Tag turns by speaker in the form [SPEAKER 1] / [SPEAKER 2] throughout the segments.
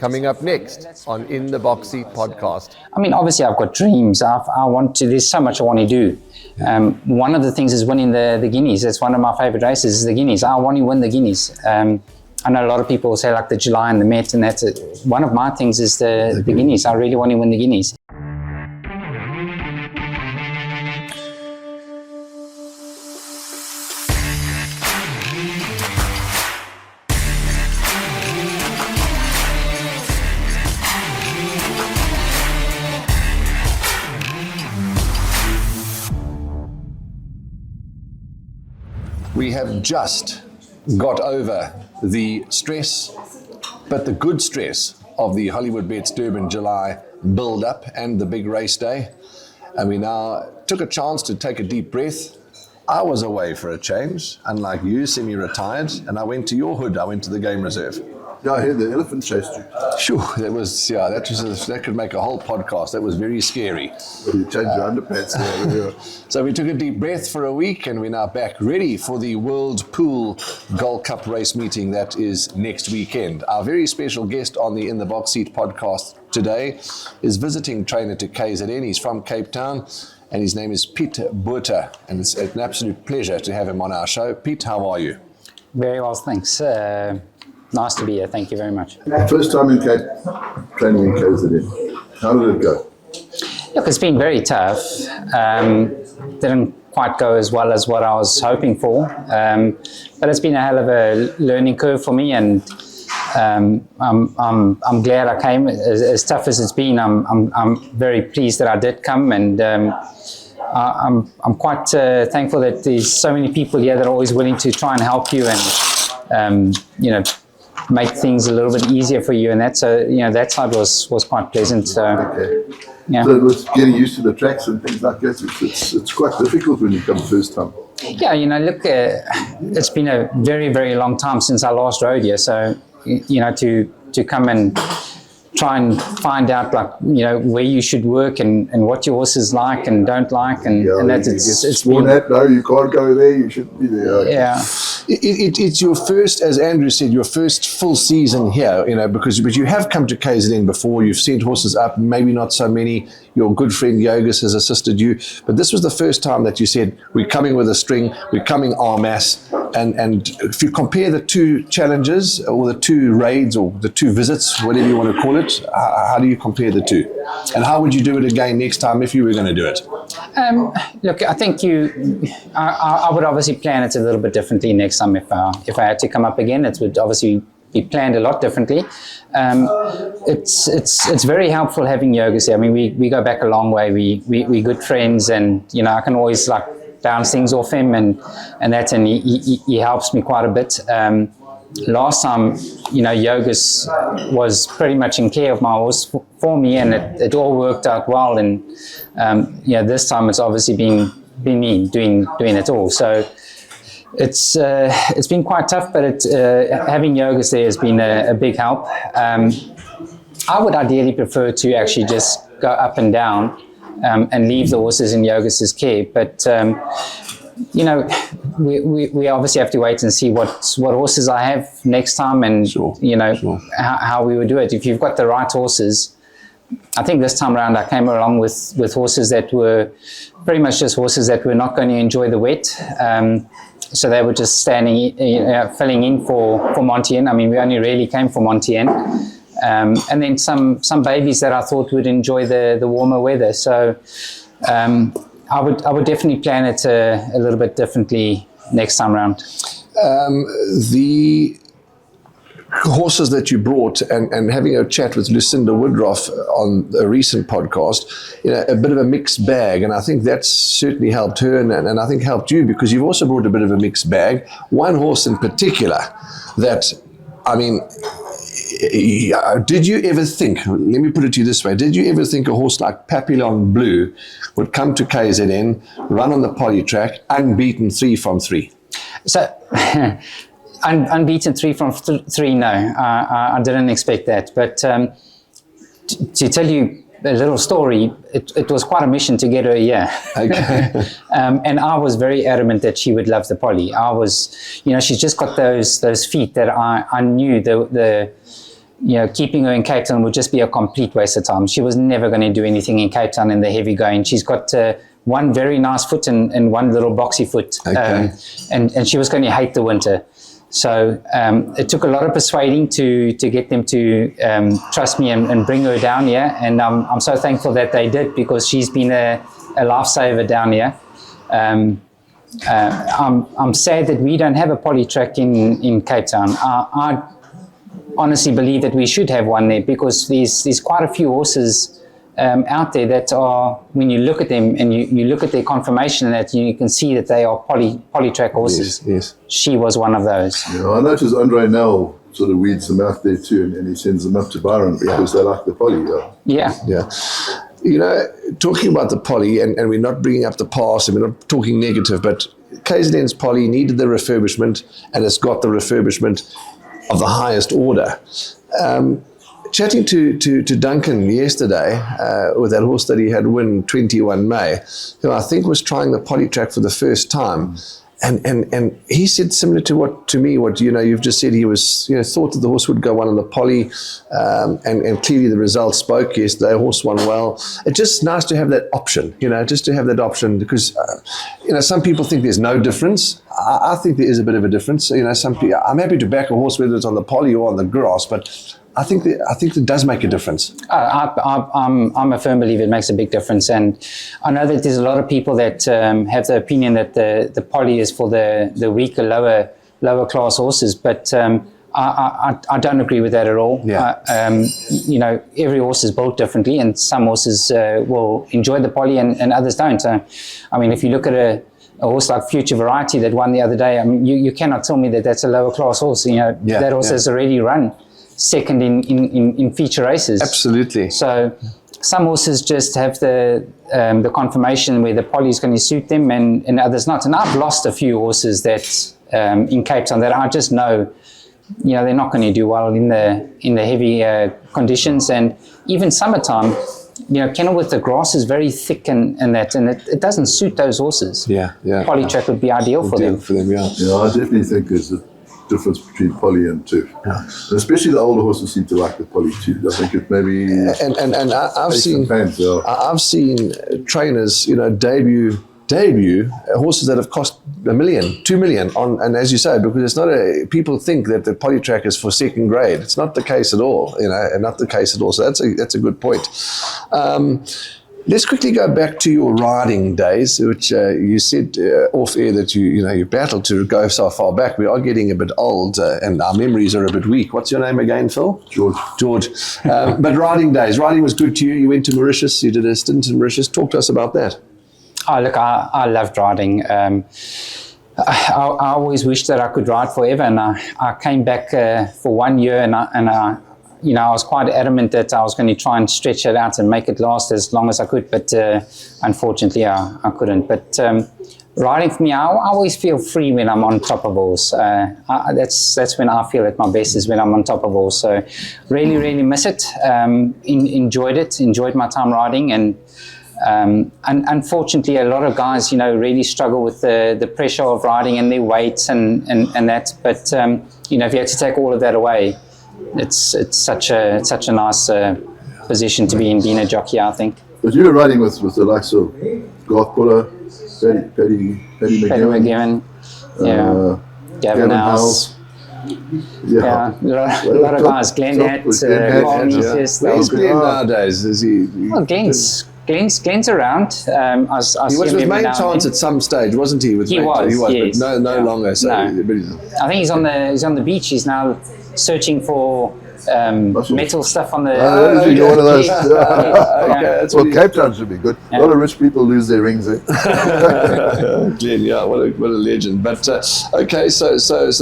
[SPEAKER 1] Coming up next on In the Box Seat podcast.
[SPEAKER 2] I mean, obviously I've got dreams. There's so much I want to do. One of the things is winning the Guineas. That's one of my favorite races is the Guineas. I want to win the Guineas. I know a lot of people say like the July and the Met, and that's one of my things is the Guineas. I really want to win the Guineas.
[SPEAKER 1] We have just got over the stress, but the good stress of the Hollywood Bets Durban July build-up and the big race day. And we now took a chance to take a deep breath. I was away for a change, unlike you, semi-retired, and I went to your hood. I went to the game reserve.
[SPEAKER 3] Yeah, I heard the elephant chased you.
[SPEAKER 1] Sure, that could make a whole podcast. That was very scary.
[SPEAKER 3] Well, you changed your underpants.
[SPEAKER 1] So we took a deep breath for a week, and we're now back ready for the World Pool Gold Cup race meeting that is next weekend. Our very special guest on the In the Box Seat podcast today is visiting trainer to KZN. He's from Cape Town, and his name is Piet Botha, and it's an absolute pleasure to have him on our show. Piet, how are you?
[SPEAKER 2] Very well, thanks. Nice to be here. Thank you very much.
[SPEAKER 3] First time in training in KZN. How did it go?
[SPEAKER 2] Look, it's been very tough. Didn't quite go as well as what I was hoping for. But it's been a hell of a learning curve for me, and I'm glad I came. As tough as it's been, I'm very pleased that I did come, and I'm quite thankful that there's so many people here that are always willing to try and help you and make things a little bit easier for you, and that side was quite pleasant. So,
[SPEAKER 3] okay.
[SPEAKER 2] Yeah.
[SPEAKER 3] So it was getting used to the tracks and things like that. It's quite difficult when you come first time.
[SPEAKER 2] Yeah, look, it's been a very, very long time since I last rode here. So, to come and try and find out where you should work and what your horses like and don't like, and that it's been.
[SPEAKER 3] No, you can't go there. You shouldn't be there.
[SPEAKER 2] Yeah.
[SPEAKER 1] It's your first, as Andrew said, your first full season here, but you have come to KZN before. You've sent horses up, maybe not so many. Your good friend Yogus has assisted you, but this was the first time that you said, we're coming with a string, we're coming en masse. And if you compare the two challenges or the two raids or the two visits, whatever you want to call it, how do you compare the two? And how would you do it again next time if you were going to do it?
[SPEAKER 2] Look, I think I would obviously plan it a little bit differently next time if I had to come up again. It would obviously be planned a lot differently. It's very helpful having Yogus here. I mean, we go back a long way. We good friends, and I can always bounce things off him and he helps me quite a bit. Last time, Yogus was pretty much in care of my horse for me, and it all worked out well. And this time it's obviously been me doing it all. So it's been quite tough, but having Yogus there has been a big help. I would ideally prefer to actually just go up and down and leave the horses in Yogus's care, but we obviously have to wait and see what horses I have next time, and
[SPEAKER 1] sure.
[SPEAKER 2] How we would do it. If you've got the right horses, I think this time around I came along with horses that were pretty much just horses that were not going to enjoy the wet. So they were just standing, filling in for Montien. I mean, we only really came for Montien. And then some babies that I thought would enjoy the warmer weather. So I would definitely plan it a little bit differently next time around.
[SPEAKER 1] The horses that you brought, and having a chat with Lucinda Woodruff on a recent podcast, a bit of a mixed bag, and I think that's certainly helped her, and I think helped you, because you've also brought a bit of a mixed bag. One horse in particular that, I mean, did you ever think, let me put it to you this way, did you ever think a horse like Papillon Blue would come to KZN, run on the Polytrack, unbeaten 3 from 3?
[SPEAKER 2] So, unbeaten 3 from 3, no, I didn't expect that. But to tell you a little story, it was quite a mission to get her here.
[SPEAKER 1] Okay.
[SPEAKER 2] And I was very adamant that she would love the Poly. I was, she's just got those feet that I knew keeping her in Cape Town would just be a complete waste of time. She was never going to do anything in Cape Town in the heavy going. She's got one very nice foot and one little boxy foot.
[SPEAKER 1] Okay.
[SPEAKER 2] And she was going to hate the winter. So it took a lot of persuading to get them to trust me and bring her down here. And I'm so thankful that they did, because she's been a lifesaver down here. I'm sad that we don't have a Polytrack in Cape Town. I honestly believe that we should have one there, because there's quite a few horses out there that are, when you look at them and you look at their conformation, that you can see that they are Polytrack horses.
[SPEAKER 1] Yes.
[SPEAKER 2] She was one of those.
[SPEAKER 3] Yeah, I notice Andre now sort of weeds them out there too, and he sends them up to Byron because they like the poly.
[SPEAKER 2] Yeah.
[SPEAKER 1] Talking about the poly, and we're not bringing up the past, and we're not talking negative, but KZN's poly needed the refurbishment, and it's got the refurbishment of the highest order. Chatting to Duncan yesterday with that horse that he had win 21 May, who I think was trying the Polytrack for the first time, and he said similar to what you've just said. He was thought that the horse would go one on the poly, and clearly the results spoke yesterday. Horse won well. It's just nice to have that option, because some people think there's no difference. I think there is a bit of a difference. Some people, I'm happy to back a horse whether it's on the poly or on the grass, but I think it does make a difference.
[SPEAKER 2] I'm a firm believer it makes a big difference, and I know that there's a lot of people that have the opinion that the poly is for the weaker, lower class horses, but I don't agree with that at all.
[SPEAKER 1] Yeah.
[SPEAKER 2] Every horse is built differently, and some horses will enjoy the poly and others don't. So, I mean, if you look at a horse like Future Variety that won the other day, I mean, you cannot tell me that that's a lower class horse. That horse has already run second in feature races.
[SPEAKER 1] Absolutely.
[SPEAKER 2] So some horses just have the conformation where the poly is going to suit them, and others not. And I've lost a few horses that in Cape Town that I just know, they're not going to do well in the heavy conditions. And even summertime, Kenilworth, the grass is very thick and it doesn't suit those horses.
[SPEAKER 1] Yeah.
[SPEAKER 2] Polytrack would be ideal for them.
[SPEAKER 3] Yeah, I definitely think there's a difference between poly and turf. Yeah. And especially the older horses seem to like the poly too. I think it maybe
[SPEAKER 1] I've seen trainers, debut horses that have cost $1 million, $2 million and as you say, because it's not people think that the Polytrack is for second grade. It's not the case at all, and not the case at all. So that's a good point. Let's quickly go back to your riding days, which you said off air that you battled to go so far back. We are getting a bit old, and our memories are a bit weak. What's your name again, Phil? George. But riding was good to you. You went to Mauritius. You did a stint in Mauritius. Talk to us about that.
[SPEAKER 2] Oh, look, I loved riding. I always wished that I could ride forever, and I came back for 1 year, and I was quite adamant that I was going to try and stretch it out and make it last as long as I could, but unfortunately I couldn't. But riding for me, I always feel free when I'm on top of a horse. That's when I feel at my best, is when I'm on top of a horse. So really, really miss it. Enjoyed my time riding, and unfortunately a lot of guys really struggle with the pressure of riding and their weights and that, but if you had to take all of that away, it's such a nice position to be in, being a jockey, I think.
[SPEAKER 3] But you were riding with the likes of Garth Puller, Paddy
[SPEAKER 2] McGiven, Gavin House. Yeah, a lot of guys. Glenn had
[SPEAKER 1] Where's Glenn nowadays? Is he?
[SPEAKER 2] Well, Glenn's around. He
[SPEAKER 1] was with Main Chance at some stage, wasn't he?
[SPEAKER 2] He was, yes.
[SPEAKER 1] But no longer. So
[SPEAKER 2] no. I think he's on the beach. He's now searching for metal stuff on the.
[SPEAKER 3] You're one of those.
[SPEAKER 1] Okay,
[SPEAKER 3] Cape Town should be good. A lot of rich people lose their rings there.
[SPEAKER 1] Glenn, what a legend. But okay, so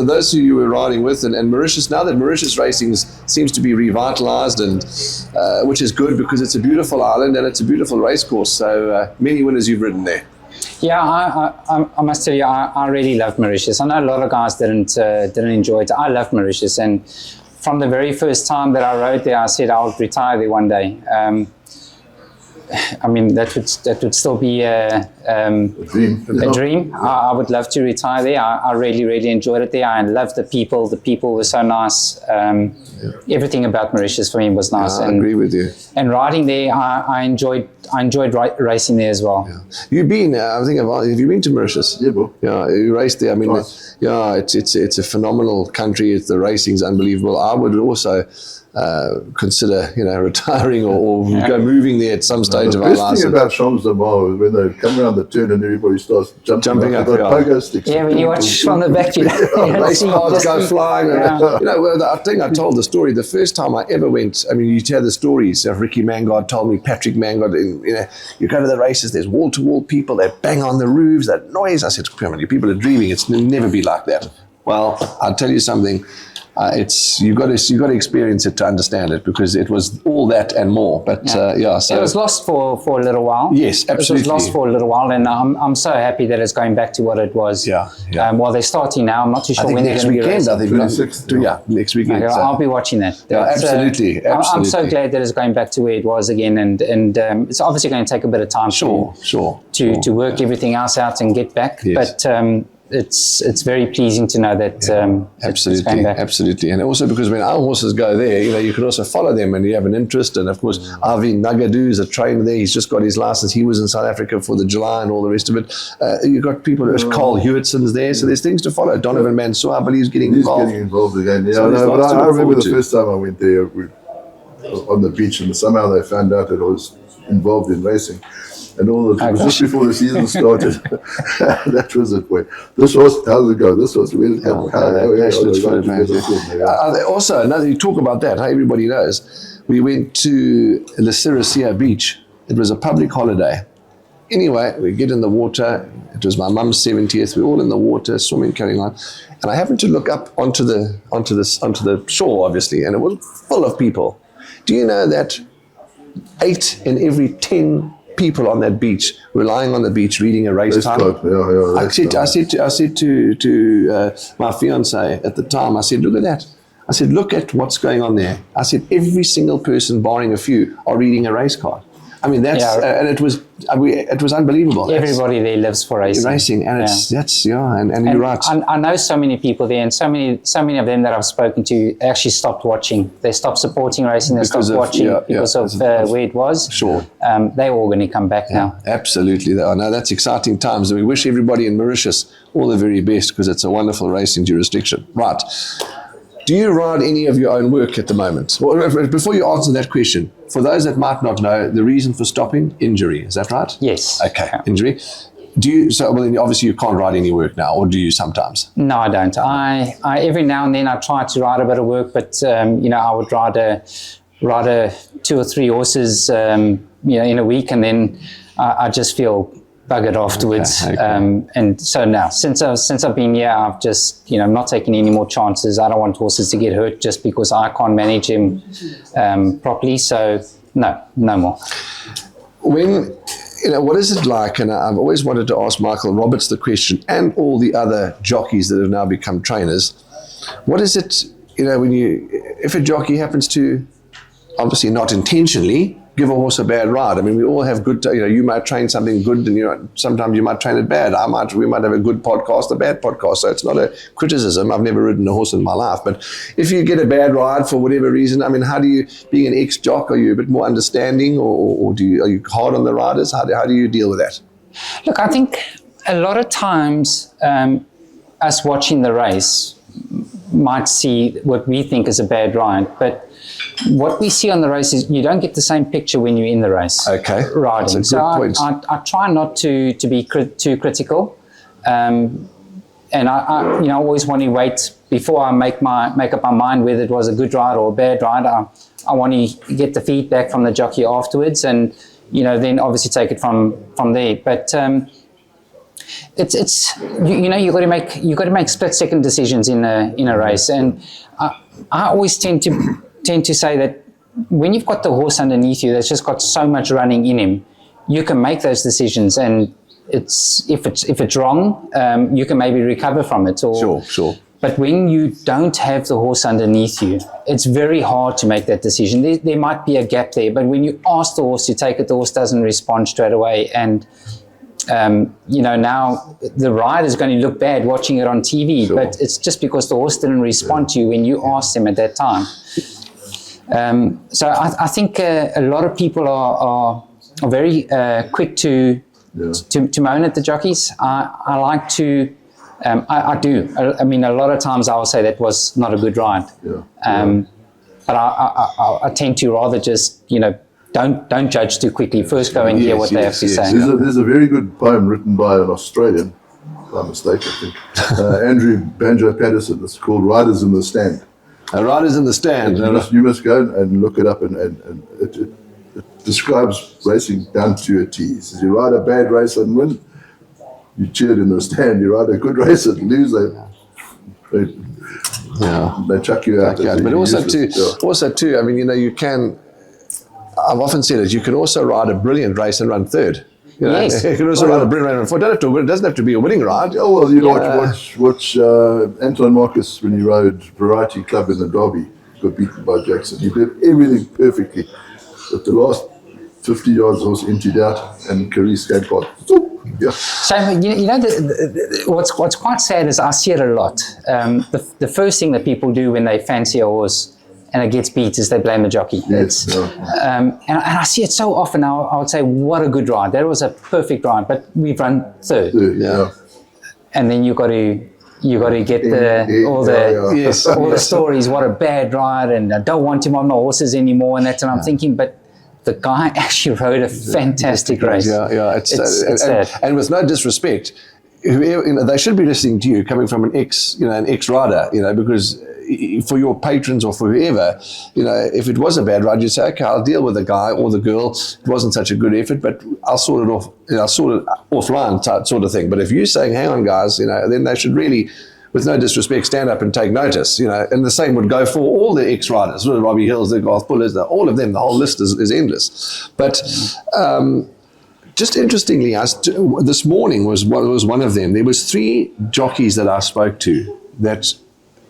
[SPEAKER 1] those who you were riding with, and Mauritius. Now that Mauritius racing seems to be revitalized, and which is good because it's a beautiful island and it's a beautiful race course. So many winners you've ridden there.
[SPEAKER 2] Yeah, I must tell you, I really loved Mauritius. I know a lot of guys didn't enjoy it. I loved Mauritius, and from the very first time that I rode there, I said I would retire there one day. I mean, that would still be a
[SPEAKER 3] dream.
[SPEAKER 2] dream. I would love to retire there. I really enjoyed it there. I loved the people. The people were so nice. Everything about Mauritius for me was nice.
[SPEAKER 1] I agree with you.
[SPEAKER 2] And riding there, I enjoyed racing there as well.
[SPEAKER 1] Yeah. You've been, have you been to Mauritius?
[SPEAKER 3] Yeah, bro.
[SPEAKER 1] Yeah, you raced there. I mean,
[SPEAKER 3] Twice.
[SPEAKER 1] yeah, it's a phenomenal country. The racing's unbelievable. I would also consider, retiring or go moving there at some stage of our
[SPEAKER 3] The best
[SPEAKER 1] lives.
[SPEAKER 3] thing about Champs de Mars is when they come around the turn and everybody starts jumping up.
[SPEAKER 1] up,
[SPEAKER 3] They've got
[SPEAKER 1] yeah.
[SPEAKER 3] pogo sticks.
[SPEAKER 2] Yeah, when you watch from the back, you don't
[SPEAKER 1] Race
[SPEAKER 2] see
[SPEAKER 1] cars
[SPEAKER 2] just
[SPEAKER 1] go
[SPEAKER 2] the-
[SPEAKER 1] flying.
[SPEAKER 2] Yeah.
[SPEAKER 1] I think I told the story. The first time I ever went, I mean, you hear the stories of Ricky Mangard told me, Patrick Mangard, you go to the races, there's wall-to-wall people, they bang on the roofs, that noise. I said, come on, you people are dreaming. It's never be like that. Well, I'll tell you something. You've got to experience it to understand it, because it was all that and more. But so
[SPEAKER 2] It was lost for a little while.
[SPEAKER 1] Yes, absolutely.
[SPEAKER 2] It was lost for a little while, and I'm so happy that it's going back to what it was.
[SPEAKER 1] Yeah.
[SPEAKER 2] Well, they're starting now. I'm not too
[SPEAKER 1] I
[SPEAKER 2] sure
[SPEAKER 1] think
[SPEAKER 2] when they're
[SPEAKER 1] next
[SPEAKER 2] going to be
[SPEAKER 1] weekend.
[SPEAKER 2] racing.
[SPEAKER 1] I think
[SPEAKER 3] 26th,
[SPEAKER 1] next weekend.
[SPEAKER 2] Okay,
[SPEAKER 1] so.
[SPEAKER 2] I'll be watching that.
[SPEAKER 1] Yeah,
[SPEAKER 2] But,
[SPEAKER 1] absolutely.
[SPEAKER 2] I'm so
[SPEAKER 1] absolutely.
[SPEAKER 2] glad that it's going back to where it was again, and it's obviously going to take a bit of time
[SPEAKER 1] Sure.
[SPEAKER 2] to work everything else out and get back.
[SPEAKER 1] Yes.
[SPEAKER 2] But it's very pleasing to know that it's going
[SPEAKER 1] Absolutely,
[SPEAKER 2] back.
[SPEAKER 1] absolutely. And also because when our horses go there, you can also follow them and you have an interest. And of course, Avi Nagadu is a trainer there. He's just got his license. He was in South Africa for the July and all the rest of it. You've got people, there's Carl Hewittson's there. So there's things to follow. Donovan Mansour, I believe, he's getting involved.
[SPEAKER 3] He's getting involved again. Yeah,
[SPEAKER 1] So there's
[SPEAKER 3] no, but
[SPEAKER 1] lots to
[SPEAKER 3] I
[SPEAKER 1] look
[SPEAKER 3] remember
[SPEAKER 1] forward
[SPEAKER 3] the
[SPEAKER 1] to.
[SPEAKER 3] first time I went there on the beach, and somehow they found out that I was involved in racing. And it was just before the season started. That was it. This was, how did it go? This was really
[SPEAKER 1] Also, another, you talk about that, how everybody knows. We went to La Siracia Beach. It was a public holiday. Anyway, we get in the water. It was my mum's 70th. We're all in the water, swimming, carrying on. And I happened to look up onto the shore, obviously, and it was full of people. Do you know that 8 in every 10 people on that beach were lying on the beach reading a race time? I said to my fiance at the time, I said, look at that. I said, look at what's going on there. I said, every single person, barring a few, are reading a race card. I mean, that's and it was unbelievable.
[SPEAKER 2] Everybody there lives for racing.
[SPEAKER 1] And and you're right.
[SPEAKER 2] I know so many people there, and so many of them that I've spoken to actually stopped watching. They stopped supporting racing. They stopped watching because of where it was.
[SPEAKER 1] Sure.
[SPEAKER 2] They're all going to come back now.
[SPEAKER 1] Absolutely. No, that's exciting times. And we wish everybody in Mauritius all the very best, because it's a wonderful racing jurisdiction. Right. Do you ride any of your own work at the moment? Well, before you answer that question, for those that might not know, the reason for stopping, injury. Is that right?
[SPEAKER 2] Yes.
[SPEAKER 1] Okay, injury. Then obviously you can't ride any work now, or do you sometimes?
[SPEAKER 2] No, I don't. I every now and then I try to ride a bit of work, but I would ride a 2 or 3 horses, in a week, and then I just feel buggered afterwards.
[SPEAKER 1] Okay.
[SPEAKER 2] And so now, since I've been here, I've just, I'm not taking any more chances. I don't want horses to get hurt just because I can't manage them properly. So no more.
[SPEAKER 1] What is it like? And I've always wanted to ask Michael Roberts the question, and all the other jockeys that have now become trainers. What is it, if a jockey happens to, obviously not intentionally, give a horse a bad ride? I mean, we all have good, you might train something good, and sometimes you might train it bad. We might have a good podcast, a bad podcast. So it's not a criticism. I've never ridden a horse in my life, but if you get a bad ride for whatever reason, I mean, how do you, being an ex-jock, are you a bit more understanding, or are you hard on the riders? How do you deal with that?
[SPEAKER 2] Look, I think a lot of times us watching the race might see what we think is a bad ride, but what we see on the race is you don't get the same picture when you're in the race.
[SPEAKER 1] Okay,
[SPEAKER 2] riding.
[SPEAKER 1] that's a good point.
[SPEAKER 2] I try not to be too critical, and I always want to wait before I make up my mind whether it was a good ride or a bad ride. I want to get the feedback from the jockey afterwards, and then obviously take it from there. But it's you got to make split second decisions in a race, and I always tend to say that when you've got the horse underneath you that's just got so much running in him, you can make those decisions, and if it's wrong, you can maybe recover from it. Or
[SPEAKER 1] Sure.
[SPEAKER 2] But when you don't have the horse underneath you, it's very hard to make that decision. There might be a gap there, but when you ask the horse to take it, the horse doesn't respond straight away. And, now the rider is going to look bad watching it on TV,
[SPEAKER 3] Sure.
[SPEAKER 2] but it's just because the horse didn't respond to you when you asked them at that time. So I think a lot of people are very quick to moan at the jockeys. I like to... I do. I mean, a lot of times I will say that was not a good ride. But I tend to rather just, don't judge too quickly. First go and hear what they have to say.
[SPEAKER 3] There's a very good poem written by an Australian, if I'm mistaken, I think, Andrew Banjo Patterson. It's called Riders in the Stand.
[SPEAKER 1] Riders in the Stand.
[SPEAKER 3] You must go and look it up, and it describes racing down to a T. It says, you ride a bad race and win, you cheered in the stand. You ride a good race and lose, they chuck you out.
[SPEAKER 1] But also too, I mean, you can, I've often said it, you can also ride a brilliant race and run third.
[SPEAKER 2] Yes.
[SPEAKER 1] You can also ride a brilliant race and run fourth. It doesn't have to be a winning ride.
[SPEAKER 3] Oh, well, watch Anton Marcus when he rode Variety Club in the Derby, got beaten by Jackson. He did everything perfectly. But the last 50 yards, the horse emptied out and Carice came past. Yeah.
[SPEAKER 2] So, what's quite sad is I see it a lot. The first thing that people do when they fancy a horse and it gets beat is they blame the jockey.
[SPEAKER 3] Yes,
[SPEAKER 2] and I see it so often now. I would say, what a good ride. That was a perfect ride, but we've run third. And then you got to get all the stories. What a bad ride, and I don't want him on my horses anymore. And that's, and I'm thinking, but the guy actually rode a fantastic race.
[SPEAKER 1] It's sad. And with no disrespect, they should be listening to you coming from an ex-rider, because for your patrons or for whoever, if it was a bad ride, you'd say, okay, I'll deal with the guy or the girl. It wasn't such a good effort, but I'll sort it off. I'll sort it offline, sort of thing. But if you're saying, hang on, guys, then they should really, with no disrespect, stand up and take notice, and the same would go for all the ex-riders, Robbie Hills, the Garth Pullers, all of them. The whole list is endless. But just interestingly, this morning was one of them. There was 3 jockeys that I spoke to that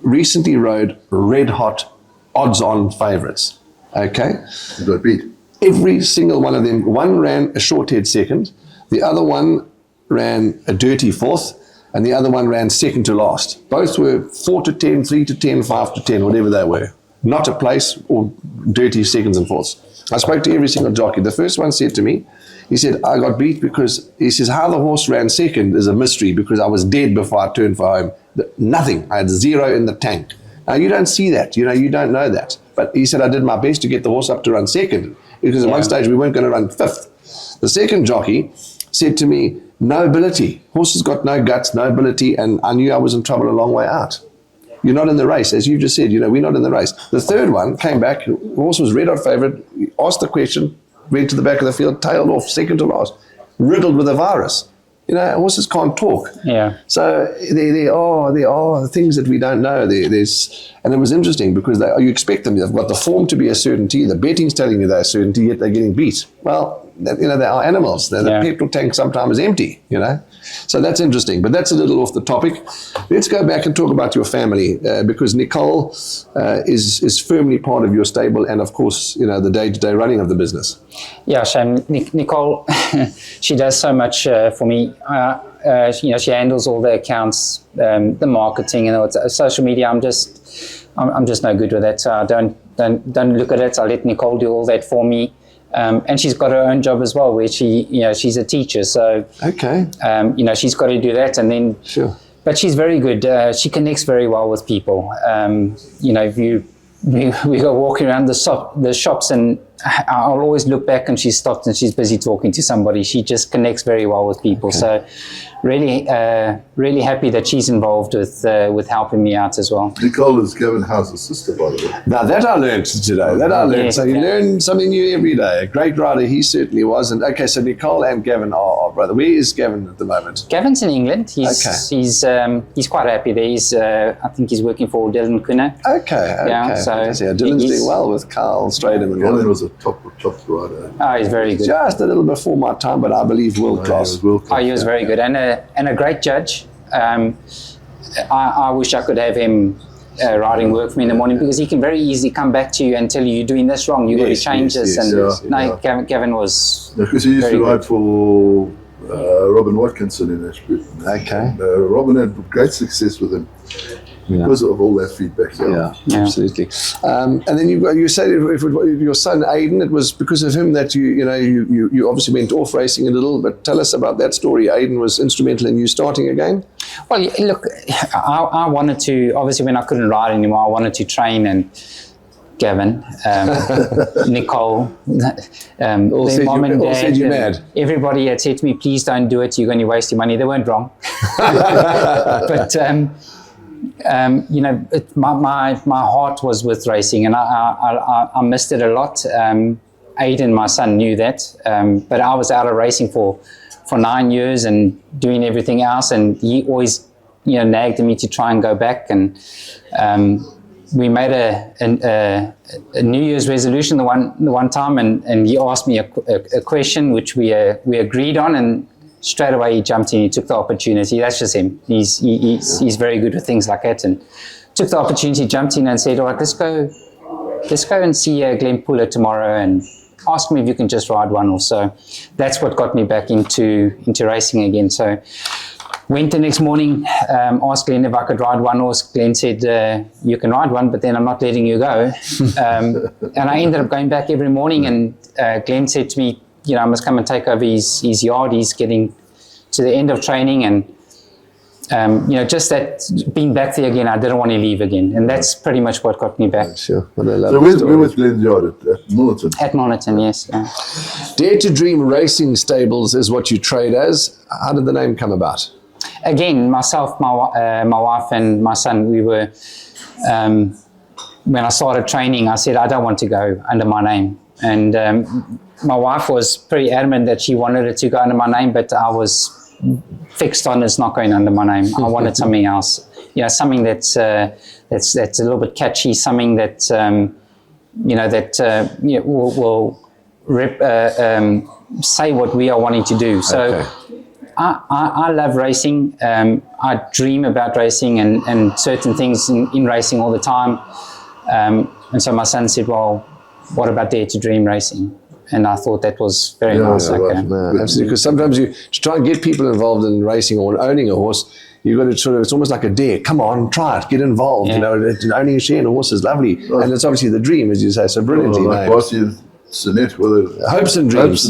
[SPEAKER 1] recently rode red-hot odds-on favourites. Okay?
[SPEAKER 3] You got beat.
[SPEAKER 1] Every single one of them. One ran a short-head second, the other one ran a dirty fourth, and the other one ran second to last. Both were 4 to 10, 3 to 10, 5 to 10, whatever they were. Not a place or dirty seconds and fourths. I spoke to every single jockey. The first one said to me, he said, I got beat because, he says, how the horse ran second is a mystery because I was dead before I turned for home. Nothing. I had 0 in the tank. Now, you don't see that. You don't know that. But he said, I did my best to get the horse up to run second because at one stage we weren't going to run fifth. The second jockey said to me, no ability. Horse has got no guts, no ability, and I knew I was in trouble a long way out. You're not in the race, as you just said. We're not in the race. The third one came back. The horse was red-hot favourite. Asked the question, went to the back of the field, tailed off, second to last, riddled with a virus. Horses can't talk.
[SPEAKER 2] Yeah.
[SPEAKER 1] So there are things that we don't know. And it was interesting because you expect them. They've got the form to be a certainty. The betting's telling you they're a certainty, yet they're getting beat. Well, they are animals. The petrol tank sometimes is empty. So that's interesting. But that's a little off the topic. Let's go back and talk about your family because Nicole is firmly part of your stable and, of course, the day-to-day running of the business.
[SPEAKER 2] Yeah, Shane. Nicole, she does so much for me. She handles all the accounts, the marketing, and social media. I'm just no good with that. So I don't look at it. I let Nicole do all that for me. And she's got her own job as well, where she's a teacher. So she's got to do that, and then
[SPEAKER 1] sure.
[SPEAKER 2] But she's very good. She connects very well with people. If we go walking around the shops, and I'll always look back, and she's stopped and she's busy talking to somebody. She just connects very well with people. Okay. So really happy that she's involved with helping me out as well.
[SPEAKER 3] Nicole is Gavin House's sister, by the way.
[SPEAKER 1] Now that I learned today.
[SPEAKER 2] Yeah,
[SPEAKER 1] so you learn something new every day. A great rider he certainly was. And okay, so Nicole and Gavin are brother. Where is Gavin at the moment?
[SPEAKER 2] Gavin's in England. He's quite happy there. I think he's working for Dylan Kuna.
[SPEAKER 1] Okay.
[SPEAKER 2] Yeah, so
[SPEAKER 1] Dylan's doing well with Carl Stradham.
[SPEAKER 3] Dylan was a top rider.
[SPEAKER 2] Oh, he's very good.
[SPEAKER 1] Just a little before my time, but I believe world class.
[SPEAKER 2] He was very good and a great judge. I wish I could have him riding work for me in the morning, because he can very easily come back to you and tell you, you're doing this wrong, you've got to change this. Gavin was
[SPEAKER 3] because he used to ride for Robin Watkinson in Ashburton.
[SPEAKER 1] Okay.
[SPEAKER 3] Robin had great success with him because of all that feedback.
[SPEAKER 1] Yeah, absolutely. And then you said if your son Aidan, it was because of him that you obviously went off racing a little. But tell us about that story. Aidan was instrumental in you starting again.
[SPEAKER 2] Well, look, I wanted to, obviously when I couldn't ride anymore, I wanted to train, and Gavin, Nicole,
[SPEAKER 1] all said
[SPEAKER 2] mom and dad,
[SPEAKER 1] said you mad.
[SPEAKER 2] Everybody had said to me, please don't do it, you're going to waste your money. They weren't wrong. But my heart was with racing, and I missed it a lot. Aidan, my son, knew that, but I was out of racing for 9 years and doing everything else, and he always nagged at me to try and go back. And we made a New Year's resolution the one time, and he asked me a question which we agreed on, and straight away he jumped in. He took the opportunity. That's just him. He's very good with things like that, and took the opportunity, jumped in and said, all right, let's go and see Glenn Puller tomorrow and ask me if you can just ride one horse. So that's what got me back into racing again. So went the next morning, asked Glenn if I could ride one horse. Glenn said, you can ride one, but then I'm not letting you go. And I ended up going back every morning, and Glenn said to me, I must come and take over his yard. He's getting to the end of training, and just that being back there again, I didn't want to leave again, and that's pretty much what got me back.
[SPEAKER 1] Sure. Well, I love
[SPEAKER 3] so where was Glenn's yard? At Milnerton?
[SPEAKER 2] At Milnerton, yes.
[SPEAKER 1] Dare to Dream Racing Stables is what you trade as. How did the name come about?
[SPEAKER 2] Again, myself, my wife and my son, we were, when I started training, I said, I don't want to go under my name. And my wife was pretty adamant that she wanted it to go under my name, but I was fixed on it's not going under my name. I wanted something else, something that's a little bit catchy, something that will say what we are wanting to do. So
[SPEAKER 1] okay.
[SPEAKER 2] I love racing. I dream about racing and certain things in racing all the time. And so my son said, well, what about Dare to Dream Racing? And I thought that was very nice.
[SPEAKER 1] Right. No, absolutely. Because sometimes to try and get people involved in racing or owning a horse, you've got to it's almost like a dare. Come on, try it, get involved. Owning a share in a horse is lovely. Right. And it's obviously the dream, as you say, so brilliantly named. Hopes and dreams,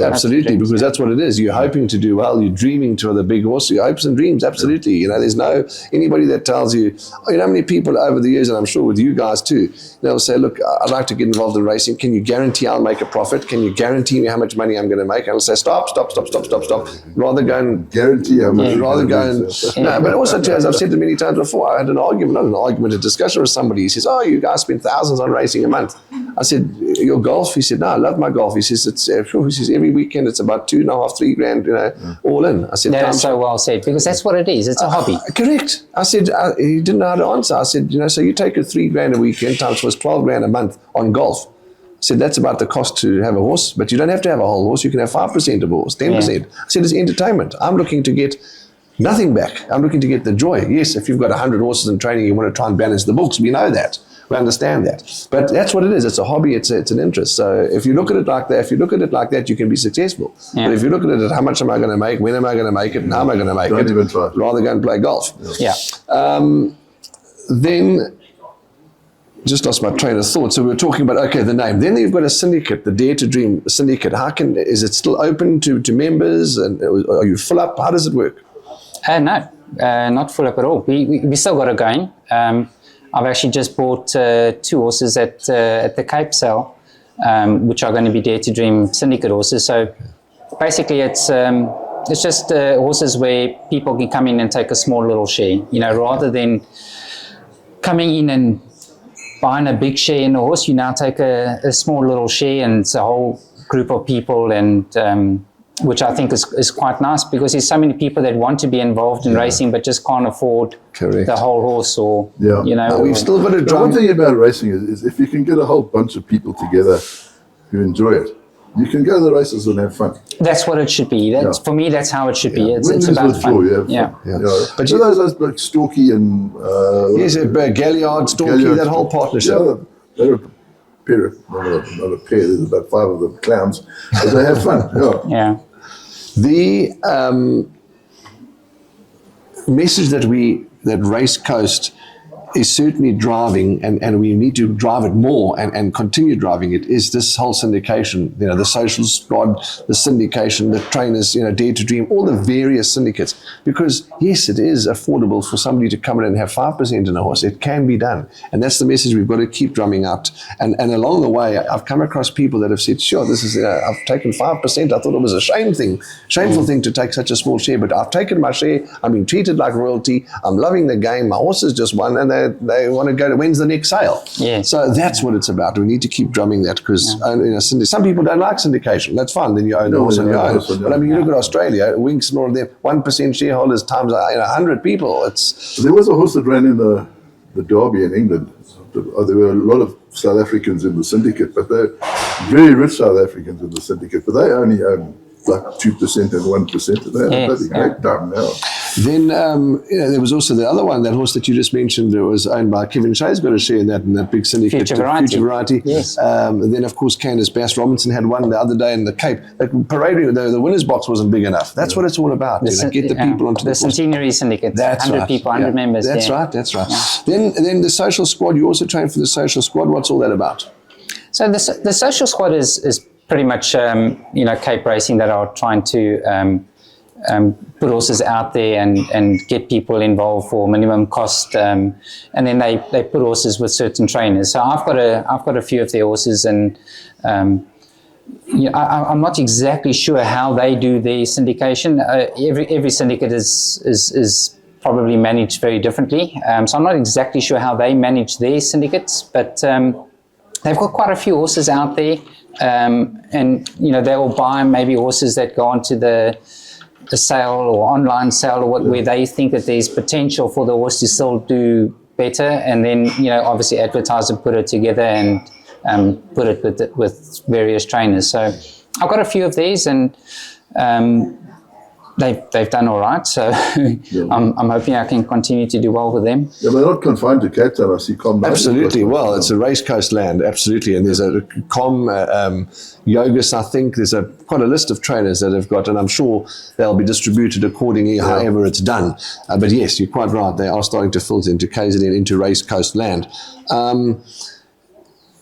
[SPEAKER 1] absolutely, because that's what it is. You're hoping to do well, you're dreaming to the big horse, your hopes and dreams, absolutely. There's no anybody that tells you, how many people over the years, and I'm sure with you guys too, they'll say, look, I'd like to get involved in racing. Can you guarantee I'll make a profit? Can you guarantee me how much money I'm going to make? And I'll say, stop. Rather go and
[SPEAKER 3] guarantee how much.
[SPEAKER 1] Rather go and no, but also too, as I've said it many times before, I had a discussion with somebody. He says, you guys spend thousands on racing a month. I said, your golf? He said, no, I love my golf. He says, he says every weekend it's about $2,500, $3,000, all in. I said,
[SPEAKER 2] that's so well said, because that's what it is. It's a hobby.
[SPEAKER 1] Correct. I said, he didn't know how to answer. I said, so you take $3,000 a weekend times was $12,000 a month on golf. I said, that's about the cost to have a horse, but you don't have to have a whole horse. You can have 5% of a horse, 10%. I said, it's entertainment. I'm looking to get nothing back. I'm looking to get the joy. Yes, if you've got 100 horses in training, you want to try and balance the books. We know that. We understand that. But that's what it is. It's a hobby. It's an interest. So if you look at it like that, you can be successful. Yeah. But if you look at it as how much am I going to make, when am I going to make it, and how am I going to make it,
[SPEAKER 3] even try.
[SPEAKER 1] Rather go and play golf.
[SPEAKER 2] Yeah.
[SPEAKER 1] Then, just lost my train of thought. So we were talking about, the name. Then you've got a syndicate, the Dare to Dream syndicate. Is it still open to members? And are you full up? How does it work?
[SPEAKER 2] No, not full up at all. We still got it going. I've actually just bought 2 horses at the Cape sale, which are going to be Dare to Dream syndicate horses. So basically it's just horses where people can come in and take a small little share, rather than coming in and buying a big share in a horse. You now take a small little share, and it's a whole group of people, and which I think is quite nice, because there's so many people that want to be involved in racing but just can't afford the whole horse, or
[SPEAKER 1] we've still got to
[SPEAKER 3] The one thing about racing is if you can get a whole bunch of people together who enjoy it, You can go to the races and have fun.
[SPEAKER 2] That's what it should be. That's For me, that's how it should be. It's
[SPEAKER 3] Win,
[SPEAKER 2] about
[SPEAKER 3] lose,
[SPEAKER 2] fun.
[SPEAKER 3] draw, you have
[SPEAKER 2] Yeah.
[SPEAKER 3] fun. You know. But you know, those like Storky and
[SPEAKER 1] Yes, Galliard, Storky,
[SPEAKER 3] Galliard,
[SPEAKER 1] that whole partnership.
[SPEAKER 3] Yeah, they're a pair, not a pair. There's about 5 of them clowns, but they have fun.
[SPEAKER 2] Yeah.
[SPEAKER 1] The message that Race Coast is certainly driving, and we need to drive it more and continue driving it, is this whole syndication, the social squad, the syndication, the trainers, Dare to Dream, all the various syndicates. Because yes, it is affordable for somebody to come in and have 5% in a horse. It can be done. And that's the message we've got to keep drumming out. And along the way, I've come across people that have said, sure, this is, I've taken 5%. I thought it was a shameful thing to take such a small share, but I've taken my share. I'm being treated like royalty. I'm loving the game. My horses just won, and they want to go to when's the next sale.
[SPEAKER 2] Yeah.
[SPEAKER 1] So that's what it's about. We need to keep drumming that, because some people don't like syndication. That's fine. Then you own the horse on your own. But I mean, you look at Australia, Winks and all of them, 1% shareholders times 100 people.
[SPEAKER 3] There was a horse that ran in the Derby in England. There were a lot of South Africans in the syndicate, but they're very rich South Africans in the syndicate, but they only own like 2% and 1%. They're bloody great time now.
[SPEAKER 1] Then there was also the other one, that horse that you just mentioned, that was owned by Kevin Shea's got a share in that big syndicate.
[SPEAKER 2] Future Variety. Yes.
[SPEAKER 1] And then, of course, Candace Bass Robinson had one the other day in the Cape. Parading, the winner's box wasn't big enough. That's what it's all about. Get the people onto the
[SPEAKER 2] Centenary Syndicate.
[SPEAKER 1] That's
[SPEAKER 2] 100
[SPEAKER 1] right.
[SPEAKER 2] people, 100 members.
[SPEAKER 1] That's right. Yeah. Then the social squad, you also train for the social squad. What's all that about?
[SPEAKER 2] So the social squad is pretty much, Cape Racing that are trying to put horses out there and get people involved for minimum cost, and then they put horses with certain trainers. So I've got a few of their horses, and I'm not exactly sure how they do their syndication. Every syndicate is probably managed very differently. So I'm not exactly sure how they manage their syndicates, but they've got quite a few horses out there, and they will buy maybe horses that go onto the sale or online sale or where they think that there's potential for the horse to still do better, and then obviously advertise and put it together and put it with various trainers. So I've got a few of these, and they've done all right. So I'm hoping I can continue to do well with them.
[SPEAKER 3] Yeah, they're not confined to Cape Town. I see Com.
[SPEAKER 1] Absolutely. Well, it's a race coast land, absolutely. And there's a Com, Yogus, I think. There's quite a list of trainers that have got, and I'm sure they'll be distributed accordingly, however it's done. But yes, you're quite right. They are starting to filter into KZN, into race coast land.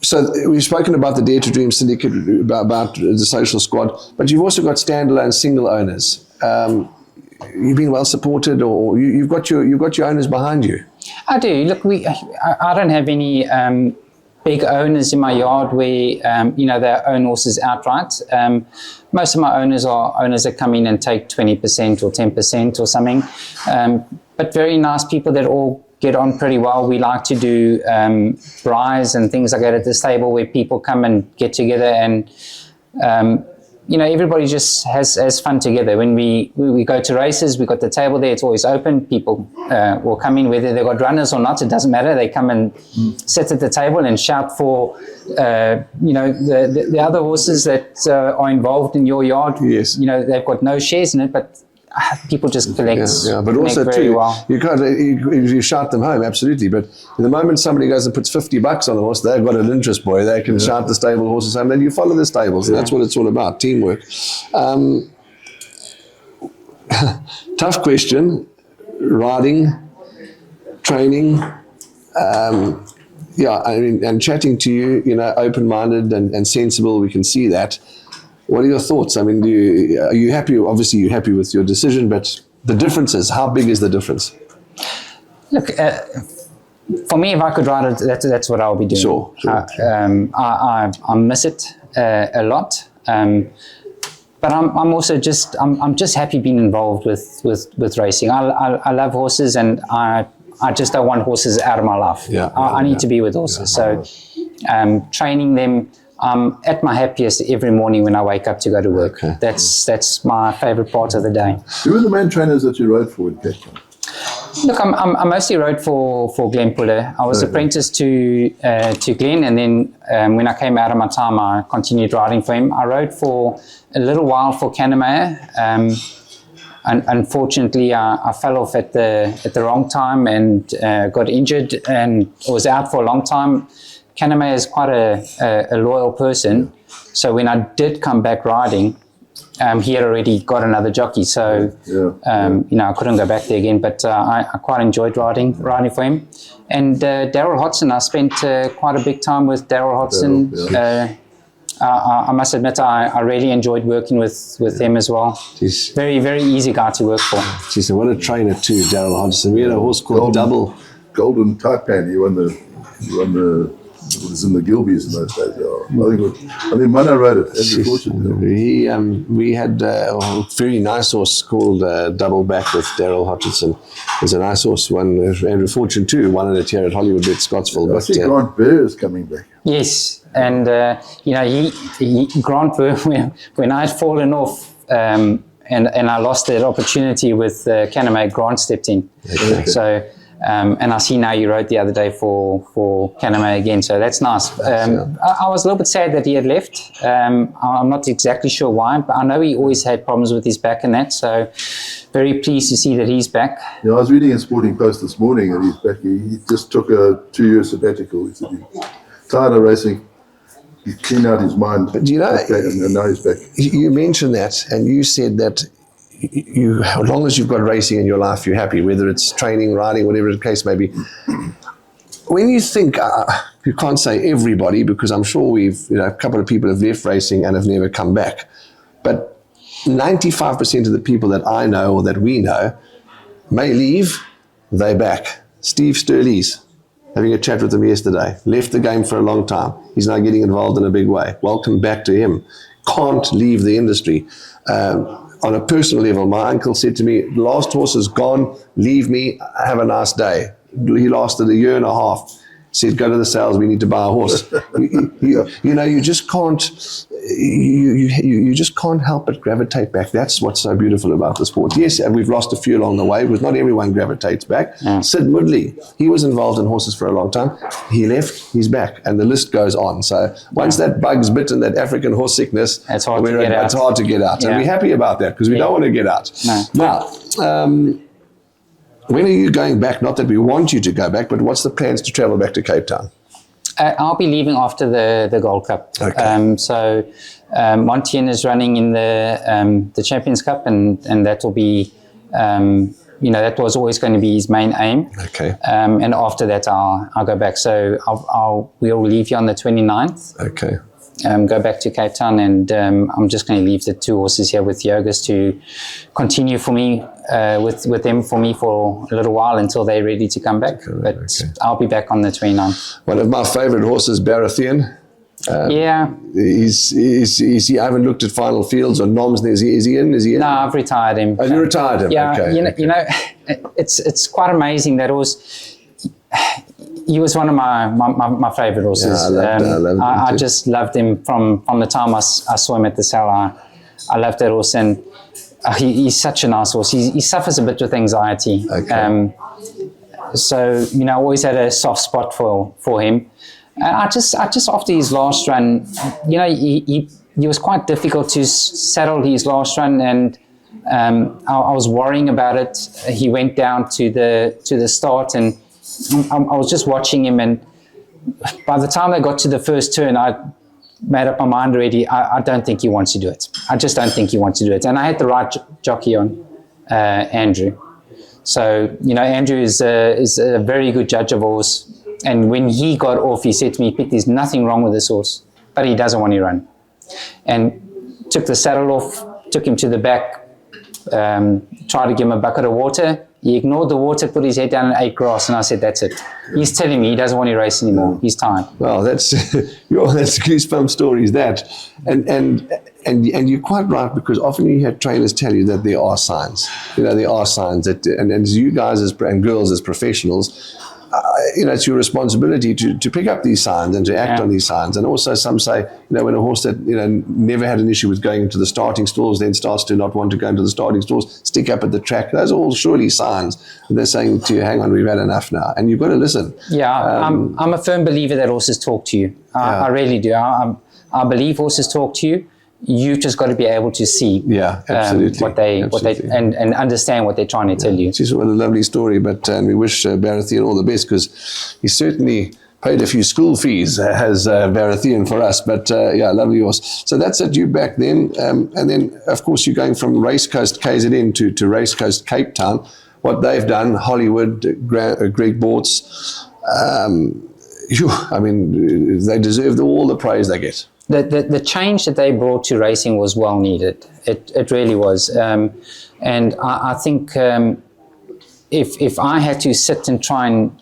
[SPEAKER 1] So we've spoken about the Dare to Dream Syndicate, about the social squad, but you've also got standalone single owners. You've been well supported, or you've got your owners behind you.
[SPEAKER 2] I do. Look, I don't have any big owners in my yard where they own horses outright. Most of my owners are owners that come in and take 20% or 10% or something, but very nice people that all get on pretty well. We like to do braais and things like that at the stable, where people come and get together, and everybody just has fun together. When we go to races, we've got the table there, it's always open. People will come in, whether they've got runners or not, it doesn't matter. They come and sit at the table and shout for the other horses that are involved in your yard.
[SPEAKER 1] Yes.
[SPEAKER 2] They've got no shares in it, but people just collect.
[SPEAKER 1] But also
[SPEAKER 2] very
[SPEAKER 1] too,
[SPEAKER 2] well.
[SPEAKER 1] you shout them home, absolutely. But the moment somebody goes and puts $50 on a horse, they've got an interest, boy. They can shout the stable horses home. Then you follow the stables, and that's what it's all about, teamwork. Tough question. Riding, training. And chatting to you, open-minded and sensible. We can see that. What are your thoughts? I mean, are you happy? Obviously, you're happy with your decision, but the differences, how big is the difference?
[SPEAKER 2] Look, for me, if I could ride it, that's what I'll be doing.
[SPEAKER 1] Sure.
[SPEAKER 2] I miss it a lot, but I'm also just happy being involved with racing. I love horses, and I just don't want horses out of my life. I need to be with horses. So training them. I'm at my happiest every morning when I wake up to go to work.
[SPEAKER 1] Okay.
[SPEAKER 2] That's my favorite part of the day.
[SPEAKER 3] Who were the main trainers that you rode for in Cape Town?
[SPEAKER 2] Look, I mostly rode for Glenn Puller. I was apprenticed to Glenn, and then when I came out of my time, I continued riding for him. I rode for a little while for Kanemayer. Unfortunately, I fell off at the wrong time and got injured and was out for a long time. Kanemayer is quite a loyal person, so when I did come back riding, he had already got another jockey, so I couldn't go back there again. But I quite enjoyed riding for him. And Daryl Hodgson, I spent quite a big time with Daryl Hodgson. I must admit, I really enjoyed working with him as well. Jeez. Very, very easy guy to work for.
[SPEAKER 1] Jeez, what a trainer too, Daryl Hodgson. We had a horse called
[SPEAKER 3] Golden Taipan. He won the. It was in the Gilbies in those days. I think Mana rode it.
[SPEAKER 1] We had a very nice horse called Double Back with Daryl Hutchinson. It was a nice horse. Andrew Fortune too won it here at Hollywood at Scottsville.
[SPEAKER 3] I see Grant Bear is coming back.
[SPEAKER 2] Yes, and Grant Bear, when I had fallen off and I lost that opportunity with Kanemayer, Grant stepped in.
[SPEAKER 1] Okay.
[SPEAKER 2] So. And I see now you rode the other day for Kanemayer again, so that's nice. I was a little bit sad that he had left. I'm not exactly sure why, but I know he always had problems with his back and that, so very pleased to see that he's back.
[SPEAKER 3] Yeah, I was reading in Sporting Post this morning that he's back. He just took a 2-year sabbatical. He said he's tired of racing. He cleaned out his mind.
[SPEAKER 1] But
[SPEAKER 3] and now he's back.
[SPEAKER 1] You mentioned that, and you said that as long as you've got racing in your life, you're happy, whether it's training, riding, whatever the case may be. When you think, you can't say everybody, because I'm sure a couple of people have left racing and have never come back. But 95% of the people that I know or that we know may leave, they're back. Steve Sturley's, having a chat with him yesterday, left the game for a long time. He's now getting involved in a big way. Welcome back to him. Can't leave the industry. On a personal level, my uncle said to me, last horse is gone, leave me, have a nice day. He lasted 1.5 years. Said, go to the sales, we need to buy a horse. You just can't, you just can't help but gravitate back. That's what's so beautiful about the sport. Yes, and we've lost a few along the way, because not everyone gravitates back. Sid Woodley, he was involved in horses for a long time. He left, he's back, and the list goes on. So once that bug's bitten, that African horse sickness,
[SPEAKER 2] it's hard to get out.
[SPEAKER 1] And we're happy about that, because we don't want to get out.
[SPEAKER 2] No.
[SPEAKER 1] Now, when are you going back? Not that we want you to go back, but what's the plans to travel back to Cape Town?
[SPEAKER 2] I'll be leaving after the Gold Cup.
[SPEAKER 1] Okay.
[SPEAKER 2] So Montien is running in the Champions Cup, and that will be, that was always going to be his main aim.
[SPEAKER 1] Okay.
[SPEAKER 2] And after that, I'll go back. So we'll leave you on the 29th.
[SPEAKER 1] Okay.
[SPEAKER 2] Go back to Cape Town, and I'm just going to leave the 2 horses here with Yogas to continue for me, with them for me for a little while until they're ready to come back. I'll be back on the 29th.
[SPEAKER 1] One of my favorite horses, Baratheon.
[SPEAKER 2] Yeah.
[SPEAKER 1] I haven't looked at final fields or noms. Is he in?
[SPEAKER 2] No, I've retired him.
[SPEAKER 1] Oh, you retired him?
[SPEAKER 2] Yeah.
[SPEAKER 1] Okay.
[SPEAKER 2] It's quite amazing that he was one of my favorite horses.
[SPEAKER 1] Yeah, I loved him
[SPEAKER 2] I just loved him from the time I saw him at the sale. I loved that horse, and he's such a nice horse. He suffers a bit with anxiety.
[SPEAKER 1] Okay.
[SPEAKER 2] So, I always had a soft spot for him. And I just after his last run, he was quite difficult to settle his last run, and I was worrying about it. He went down to the start, and I was just watching him, and by the time they got to the first turn, I made up my mind already. I don't think he wants to do it. I just don't think he wants to do it. And I had the right jockey on, Andrew. So, Andrew is a very good judge of horse. And when he got off, he said to me, Piet, there's nothing wrong with this horse, but he doesn't want to run. And took the saddle off, took him to the back, tried to give him a bucket of water. He ignored the water, put his head down and ate grass, and I said, that's it. He's telling me he doesn't want to race anymore. He's tired.
[SPEAKER 1] Well, that's goosebump stories, that. And you're quite right, because often you hear trainers tell you that there are signs. There are signs that, and as you guys and girls as professionals, it's your responsibility to pick up these signs and to act on these signs. And also some say, when a horse that, never had an issue with going into the starting stalls, then starts to not want to go into the starting stalls, stick up at the track, those are all surely signs. And they're saying to you, hang on, we've had enough now. And you've got to listen.
[SPEAKER 2] Yeah, I'm a firm believer that horses talk to you. I really do. I believe horses talk to you. You've just got to be able to see
[SPEAKER 1] absolutely.
[SPEAKER 2] what they and understand what they're trying to tell you.
[SPEAKER 1] It's just a lovely story, but we wish Baratheon all the best, because he certainly paid a few school fees, has Baratheon for us. But lovely horse. So that's at you back then, and then of course you're going from Race Coast KZN to Race Coast Cape Town. What they've done, Hollywood, Greg Bortz, they deserve all the praise they get.
[SPEAKER 2] The change that they brought to racing was well needed. It really was. And I think if I had to sit and try and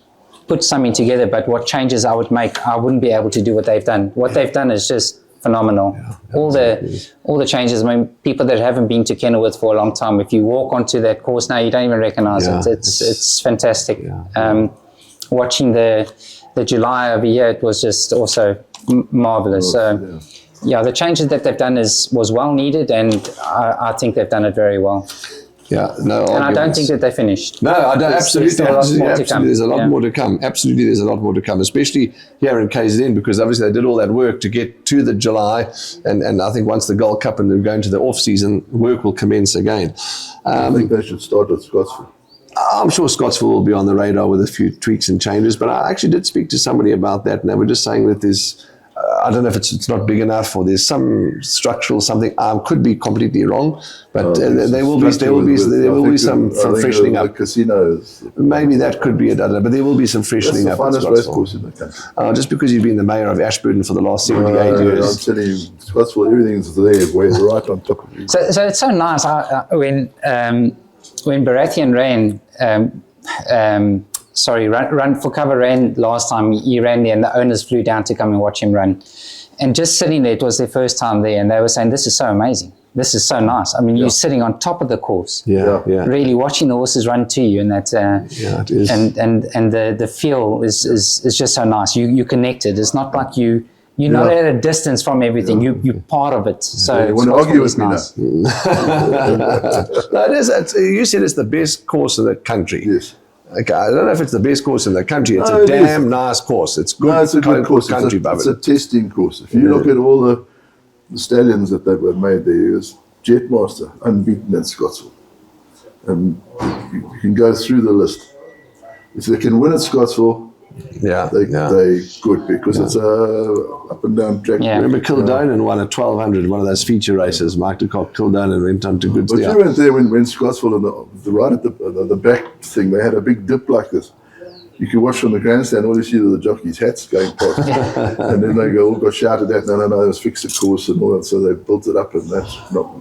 [SPEAKER 2] put something together, but what changes I would make, I wouldn't be able to do what they've done. What they've done is just phenomenal. All the changes. I mean, people that haven't been to Kenilworth for a long time, if you walk onto that course now, you don't even recognize it. It's fantastic. Watching the July over here, it was just also marvelous. The changes that they've done was well needed, and I think they've done it very well. And I don't think that they're finished.
[SPEAKER 1] No, I don't. Absolutely, there's a lot more to come. Absolutely, there's a lot more to come, especially here in KZN, because obviously they did all that work to get to the July, and I think once the Gold Cup and they're going to the off season, work will commence again.
[SPEAKER 3] I think they should start at Scottsville.
[SPEAKER 1] I'm sure Scottsville will be on the radar with a few tweaks and changes, but I actually did speak to somebody about that, and they were just saying that there's, I don't know if it's not big enough, or there's some structural something. I could be completely wrong, but there will be some freshening up.
[SPEAKER 3] The casinos.
[SPEAKER 1] Maybe that could be it. I don't know, but there will be some freshening up.
[SPEAKER 3] That's the finest race course in the country.
[SPEAKER 1] Just because you've been the mayor of Ashburton for the last 78 years.
[SPEAKER 3] I'm telling you, Scottsville, everything's there, right on top of you.
[SPEAKER 2] So it's so nice when Baratheon ran. Run for Cover ran last time. He ran there, and the owners flew down to come and watch him run. And just sitting there, it was their first time there, and they were saying, "This is so amazing. This is so nice." I mean, you're sitting on top of the course, really watching the horses run to you, and that,
[SPEAKER 1] it is.
[SPEAKER 2] And the feel is just so nice. You connected. It's not like you're not at a distance from everything. You're part of it. So
[SPEAKER 3] you want to argue with me
[SPEAKER 2] nice.
[SPEAKER 1] No, it is. You said it's the best course in the country.
[SPEAKER 3] Yes.
[SPEAKER 1] Okay, I don't know if it's the best course in the country. It's a damn nice course. It's good.
[SPEAKER 3] No, it's a good course. It's a testing course. If you look at all the stallions that they were made there, it was Jetmaster, unbeaten at Scottsville. And you can go through the list. If they can win at Scottsville, they good, because it's a up and down track.
[SPEAKER 1] Remember Kildonan won a 1200, one of those feature races. Mark de Kock, Kildonan went on to good
[SPEAKER 3] stuff. But you went there when Scottsville, and right at the back thing, they had a big dip like this. You could watch from the grandstand, all you see are the jockeys' hats going past. And then they all got shouted at, no, it was fixed the course and all that, so they built it up, and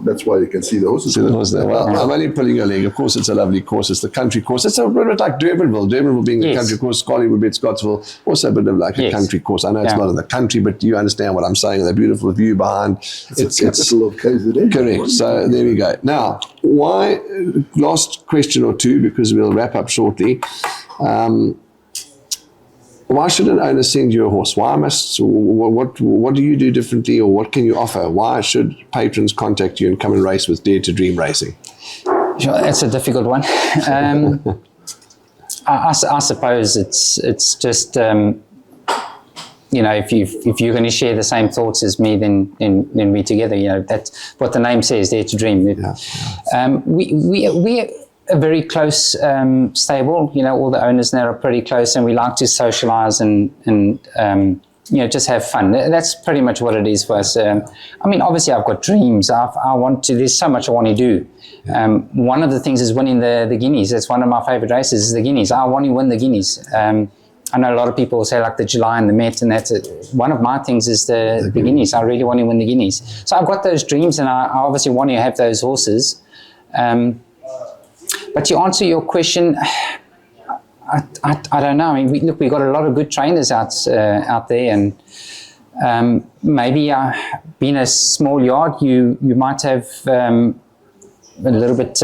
[SPEAKER 3] that's why you can see the horses.
[SPEAKER 1] Well, I'm only pulling your leg. Of course, it's a lovely course. It's the country course. It's a bit like Durbanville being the country course, Scully would be at Scottsville, also a bit of like a country course. I know it's not in the country, but you understand what I'm saying, the beautiful view behind.
[SPEAKER 3] It's capital of KZN.
[SPEAKER 1] Correct. So there we go. Now, why, last question or two, because we'll wrap up shortly. Why should an owner send you a horse? What do you do differently, or what can you offer? Why should patrons contact you and come and race with Dare to Dream Racing?
[SPEAKER 2] It's a difficult one. I suppose it's just if you're going to share the same thoughts as me, then we together. That's what the name says, Dare to Dream. We a very close stable. All the owners now are pretty close, and we like to socialize and just have fun. That's pretty much what it is for us. Obviously I've got dreams. There's so much I want to do. One of the things is winning the Guineas. That's one of my favorite races, is the Guineas. I want to win the Guineas. I know a lot of people say like the July and the Met, and that's it. One of my things is the Guineas. I really want to win the Guineas. So I've got those dreams, and I obviously want to have those horses. But to answer your question, I don't know. We've got a lot of good trainers out there, and maybe being a small yard, you might have a little bit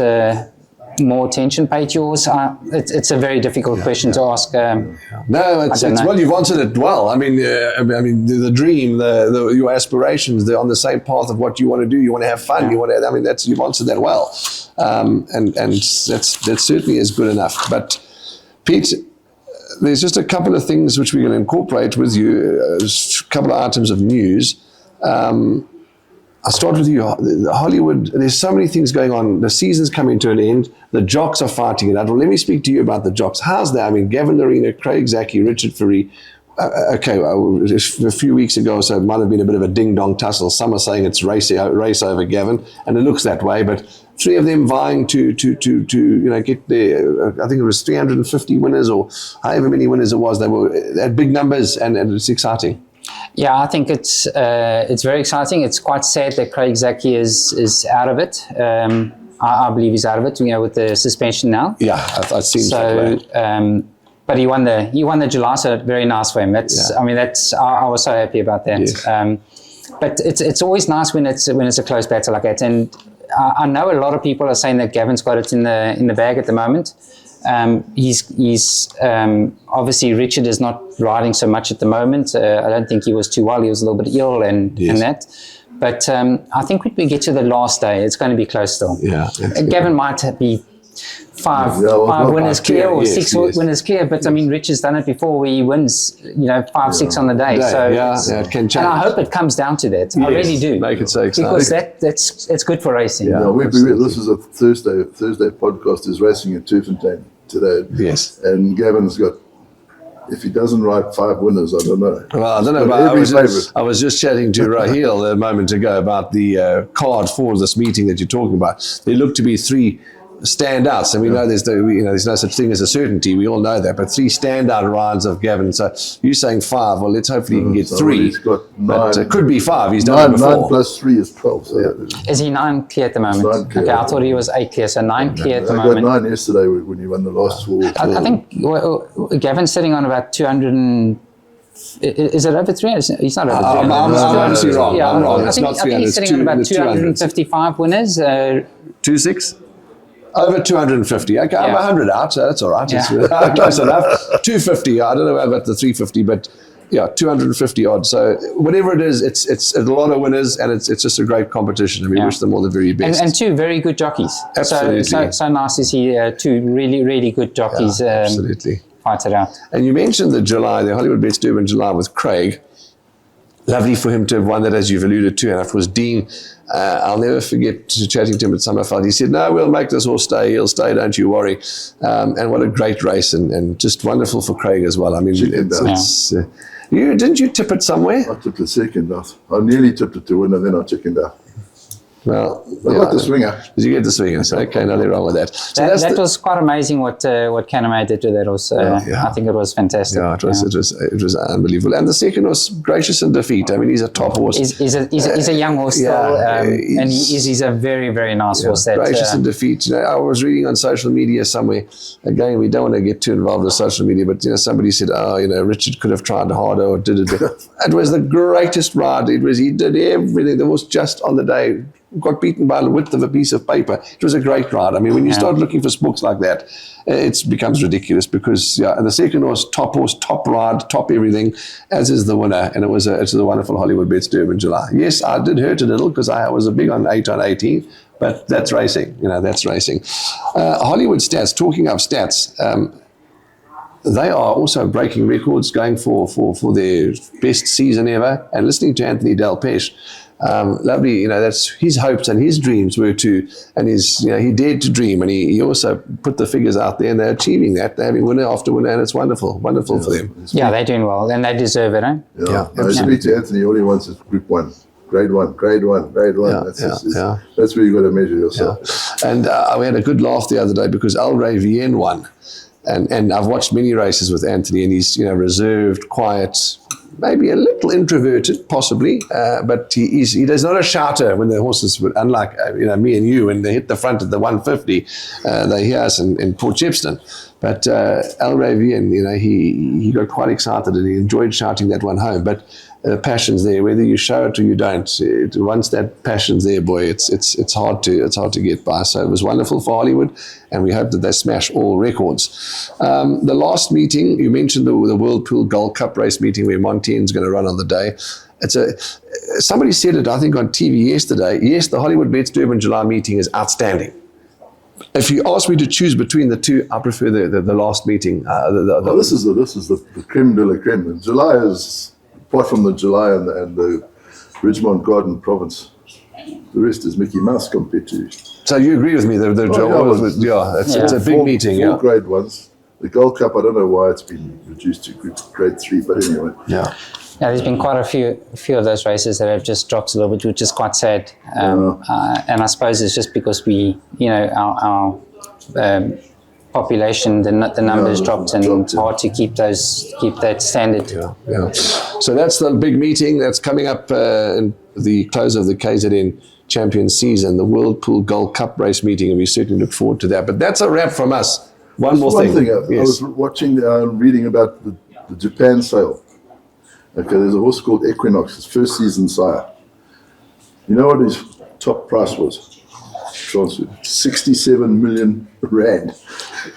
[SPEAKER 2] more attention paid to yours? It's a very difficult question to ask.
[SPEAKER 1] No, it's well, you've answered it well. I mean, the dream, your aspirations, they're on the same path of what you want to do. You want to have fun. You want to. I mean, you've answered that well, and that certainly is good enough. But Piet, there's just a couple of things which we're going to incorporate with you. A couple of items of news. I'll start with you. Hollywood, there's so many things going on. The season's coming to an end. The jocks are fighting it out. Well, let me speak to you about the jocks. How's that? I mean, Gavin Arena, Craig Zaki, Richard Fourie. A few weeks ago or so, it might have been a bit of a ding-dong tussle. Some are saying it's race over Gavin, and it looks that way. But three of them vying to get their, I think it was 350 winners or however many winners it was. They had big numbers, and it's exciting.
[SPEAKER 2] Yeah, I think it's very exciting. It's quite sad that Craig Zaki is out of it. I believe he's out of it, with the suspension now.
[SPEAKER 1] Yeah, I've seen that.
[SPEAKER 2] But he won the July, so very nice for him. I was so happy about that.
[SPEAKER 1] Yes.
[SPEAKER 2] But it's always nice when it's a close battle like that. And I know a lot of people are saying that Gavin's got it in the bag at the moment. He's obviously Richard is not riding so much at the moment. I don't think he was too well. He was a little bit ill and that. But I think when we get to the last day, it's going to be close still.
[SPEAKER 1] Yeah,
[SPEAKER 2] Gavin might be five winners clear or six winners clear. But I mean, Richard's done it before where he wins, 5-6 on the day. So
[SPEAKER 1] it can change.
[SPEAKER 2] And I hope it comes down to that. I really do.
[SPEAKER 1] Make it so exciting.
[SPEAKER 2] Because it's good for racing.
[SPEAKER 3] Yeah, this is a Thursday podcast is racing at Tufontein today.
[SPEAKER 1] Yes.
[SPEAKER 3] And Gavin's got, if he doesn't ride 5 winners, I don't know.
[SPEAKER 1] Well, I don't know. But I was just chatting to Raheel a moment ago about the card for this meeting that you're talking about. There look to be 3 standouts, and we know there's no such thing as a certainty. We all know that, but 3 standout rides of Gavin. So you're saying 5. Well, let's hopefully he can get 3.
[SPEAKER 3] He's got 9.
[SPEAKER 1] But it could be 5. He's done it before.
[SPEAKER 3] 9 plus 3 is 12. So
[SPEAKER 2] Is he 9 clear at the moment?
[SPEAKER 3] 9 clear.
[SPEAKER 2] Okay, I thought he was 8 clear, so 9 clear at the
[SPEAKER 3] I
[SPEAKER 2] moment.
[SPEAKER 3] got 9 yesterday when he won the last 4.
[SPEAKER 2] I think Gavin's sitting on about 200 and... Is it over 300? He's not over 300.
[SPEAKER 1] I'm obviously wrong.
[SPEAKER 2] Yeah,
[SPEAKER 1] I'm wrong.
[SPEAKER 2] I think he's sitting on about 255 winners.
[SPEAKER 1] 2.6? Over 250. Okay, I'm 100 out, so that's all right.
[SPEAKER 2] Yeah.
[SPEAKER 1] It's close enough. 250. I don't know about the 350, but 250 odd. So whatever it is, it's a lot of winners, and it's just a great competition, and we wish them all the very best.
[SPEAKER 2] And 2 very good jockeys.
[SPEAKER 1] Absolutely.
[SPEAKER 2] So nice to see 2 really, really good jockeys.
[SPEAKER 1] Absolutely.
[SPEAKER 2] Fight it out.
[SPEAKER 1] And you mentioned the Hollywood Bets Durban July with Craig. Lovely for him to have won that, as you've alluded to. And it was Dean. I'll never forget chatting to him at Summerfeld. He said, "No, we'll make this horse stay. He'll stay, don't you worry." And what a great race, and just wonderful for Craig as well. I mean, didn't you tip it somewhere?
[SPEAKER 3] I tipped it second. I nearly tipped it to win, and then I chickened out.
[SPEAKER 1] Well,
[SPEAKER 3] I got the swinger.
[SPEAKER 1] Did you get the swinger? So, okay, nothing wrong with that. So
[SPEAKER 2] that was quite amazing what Canamay did to that horse. I think it was fantastic.
[SPEAKER 1] Yeah, it was unbelievable. And the second was Gracious in Defeat. I mean, he's a top horse.
[SPEAKER 2] He's a young horse still, and he's a very, very nice horse.
[SPEAKER 1] Gracious in Defeat. I was reading on social media somewhere. Again, we don't want to get too involved with social media, but somebody said, Richard could have tried harder or did it better. It was the greatest ride. He did everything. The horse just on the day got beaten by the width of a piece of paper. It was a great ride. I mean, when you start looking for spooks like that, it becomes ridiculous because the second horse, top ride, top everything, as is the winner. And it's a wonderful Hollywood Bets Durban July. Yes, I did hurt a little because I was a big on 8 on 18, but that's racing. That's racing. Hollywood Stats, talking of stats, they are also breaking records, going for their best season ever. And listening to Anthony Delpeche, lovely, that's his hopes and his dreams were to, and he dared to dream, and he also put the figures out there, and they're achieving that. They're having winner after winner, and it's wonderful for them.
[SPEAKER 2] Yeah, they're doing well, and they deserve it, eh?
[SPEAKER 3] Yeah. I speak to Anthony, all he wants is Group 1. Grade 1. That's where you got to measure yourself.
[SPEAKER 1] Yeah. And we had a good laugh the other day because Al Ray Vienne won. And I've watched many races with Anthony, and he's reserved, quiet, maybe a little introverted, possibly, but he does not a shouter when the horses, unlike me and you, when they hit the front at the 150, they hear us in Port Shepstone. But Al Ray Vienne, he got quite excited and he enjoyed shouting that one home. But passion's there, whether you show it or you don't. Once that passion's there, boy, it's hard to get by. So it was wonderful for Hollywood, and we hope that they smash all records. The last meeting, you mentioned the World Pool Gold Cup race meeting where Montien's going to run on the day. Somebody said it, I think, on TV yesterday. Yes, the Hollywood Bets Durban July meeting is outstanding. If you ask me to choose between the two, I prefer the last meeting.
[SPEAKER 3] This is the creme de la creme. And July is, apart from the July and the Ridgemont Garden province, the rest is Mickey Mouse compared to.
[SPEAKER 1] So you agree with me? It's a big meeting.
[SPEAKER 3] Four grade ones. The Gold Cup, I don't know why it's been reduced to grade 3, but anyway.
[SPEAKER 1] Yeah.
[SPEAKER 2] Yeah, there's been quite a few of those races that have just dropped a little bit, which is quite sad. And I suppose it's just because our population, the numbers dropped, and it's hard to keep that standard.
[SPEAKER 1] Yeah. So that's the big meeting that's coming up in the close of the KZN Champion season, the World Pool Gold Cup race meeting, and we certainly look forward to that. But that's a wrap from us. One more thing.
[SPEAKER 3] I was watching, reading about the Japan sale. Okay, there's a horse called Equinox, his first season sire. You know what his top price was? 67 million rand.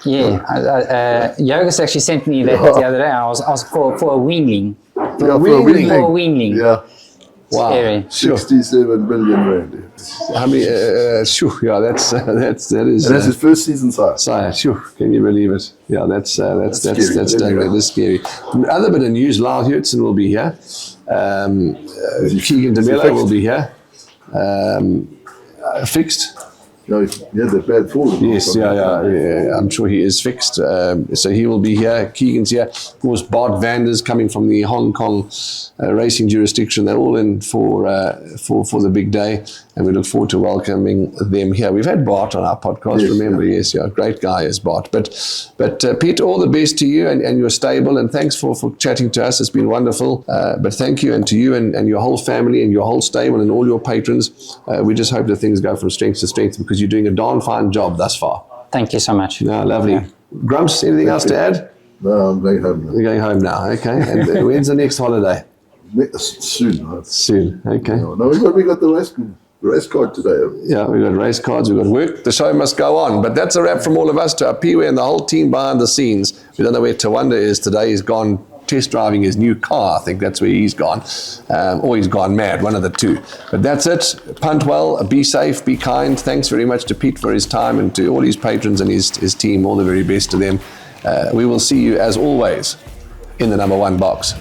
[SPEAKER 2] Yeah, Yogus actually sent me that the other day. I was for a weanling.
[SPEAKER 3] For a
[SPEAKER 2] weanling.
[SPEAKER 3] Yeah.
[SPEAKER 1] Wow.
[SPEAKER 2] Scary.
[SPEAKER 3] 67 million rand.
[SPEAKER 1] How many? That is.
[SPEAKER 3] And that's his first season sire.
[SPEAKER 1] Sire, sure. Can you believe it? Yeah, that's done. That is scary. Other bit of news: Lyle Hurtson will be here. Keegan DeMello will be here. Fixed.
[SPEAKER 3] No, he had that bad fall.
[SPEAKER 1] Yes, yeah. I'm sure he is fixed. So he will be here. Keegan's here. Of course, Bart Vanders coming from the Hong Kong racing jurisdiction. They're all in for the big day, and we look forward to welcoming them here. We've had Bart on our podcast.
[SPEAKER 3] Yes,
[SPEAKER 1] remember? Yes, great guy is Bart. But Piet, all the best to you and your stable, and thanks for chatting to us. It's been wonderful. But thank you, and to you and your whole family and your whole stable and all your patrons. We just hope that things go from strength to strength, because you're doing a darn fine job thus far.
[SPEAKER 2] Thank you so much.
[SPEAKER 1] No, lovely. Yeah. Grumps, anything else to add?
[SPEAKER 3] No, I'm going home now.
[SPEAKER 1] You're going home now, okay. And when's the next holiday?
[SPEAKER 3] Soon.
[SPEAKER 1] Soon, okay.
[SPEAKER 3] No, we got the race card today.
[SPEAKER 1] Yeah, we've got race cards, we've got work. The show must go on. But that's a wrap from all of us, to Apiwe and the whole team behind the scenes. We don't know where Tawanda is today. He's gone test driving his new car. I think that's where he's gone. Or he's gone mad, one of the two. But that's it. Punt well, be safe, be kind. Thanks very much to Piet for his time, and to all his patrons and his team. All the very best to them. We will see you, as always, in the number 1 box.